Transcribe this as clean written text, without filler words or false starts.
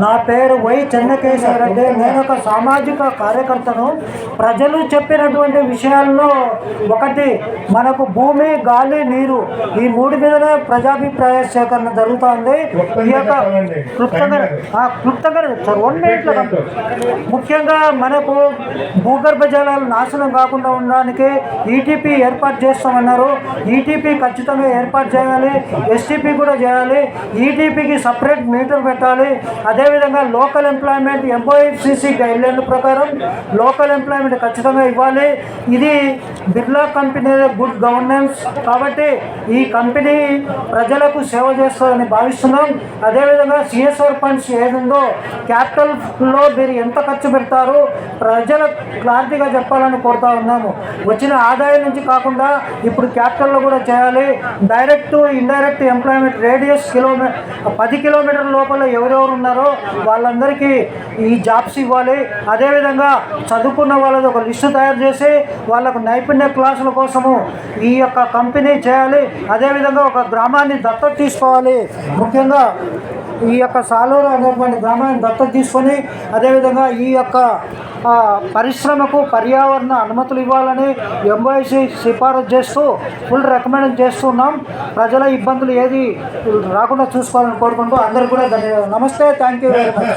నా పేరు వై చెన్నకేశ్వరరెడ్డి. నేను ఒక సామాజిక కార్యకర్తను. ప్రజలు చెప్పినటువంటి విషయాల్లో ఒకటి, మనకు భూమి, గాలి, నీరు ఈ మూడు మీదనే ప్రజాభిప్రాయ సేకరణ జరుగుతుంది. ఈ యొక్క క్లుప్తంగా సార్ 1 minute ముఖ్యంగా మనకు భూగర్భ జలాలు నాశనం కాకుండా ఉండడానికి ఈటీపీ ఏర్పాటు చేస్తామన్నారు. ఈటీపీ ఖచ్చితంగా ఏర్పాటు చేయాలి. ఎస్టీపీ కూడా చేయాలి. ఈటీపీకి సపరేట్ మీటర్ పెట్టాలి. అదేవిధంగా లోకల్ ఎంప్లాయ్మెంట్ ఎంఓఎఫ్సిసి గైడ్లైన్ల ప్రకారం లోకల్ ఎంప్లాయ్మెంట్ ఖచ్చితంగా ఇవ్వాలి. ఇది బిర్లా కంపెనీ గుడ్ గవర్నెన్స్ కాబట్టి ఈ కంపెనీ ప్రజలకు సేవ చేస్తుందని భావిస్తున్నాం. అదేవిధంగా సిఎస్ఆర్ ఫండ్స్ ఏదుందో క్యాపిటల్లో మీరు ఎంత ఖర్చు పెడతారు ప్రజలకు క్లారిటీగా చెప్పాలని కోరుతా ఉన్నాము. వచ్చిన ఆదాయం నుంచి కాకుండా ఇప్పుడు క్యాపిటల్లో కూడా చేయాలి. డైరెక్ట్ ఇండైరెక్ట్ ఎంప్లాయ్మెంట్ రేడియస్ 10 కిలోమీటర్ల లోపల ఎవరెవరు ఉన్నారో వాళ్ళందరికీ ఈ జాబ్స్ ఇవ్వాలి. అదేవిధంగా చదువుకున్న వాళ్ళది ఒక లిస్టు తయారు చేసి వాళ్ళకు నైపుణ్య క్లాసుల కోసము ఈ యొక్క కంపెనీ చేయాలి. అదేవిధంగా ఒక గ్రామాన్ని దత్తత తీసుకోవాలి. ముఖ్యంగా ఈ యొక్క సాలూరు అనేటువంటి గ్రామాన్ని దత్తత తీసుకొని అదేవిధంగా ఈ యొక్క పరిశ్రమకు పర్యావరణ అనుమతులు ఇవ్వాలని ఎంఓఐసి సిఫారసు చేస్తూ ఫుల్ రికమెండ్ చేస్తున్నాం. ప్రజల ఇబ్బందులు ఏది రాకుండా చూసుకోవాలని కోరుకుంటూ అందరికీ కూడా ధన్యవాదాలు. నమస్తే, థ్యాంక్ యూ వెరీ మచ్.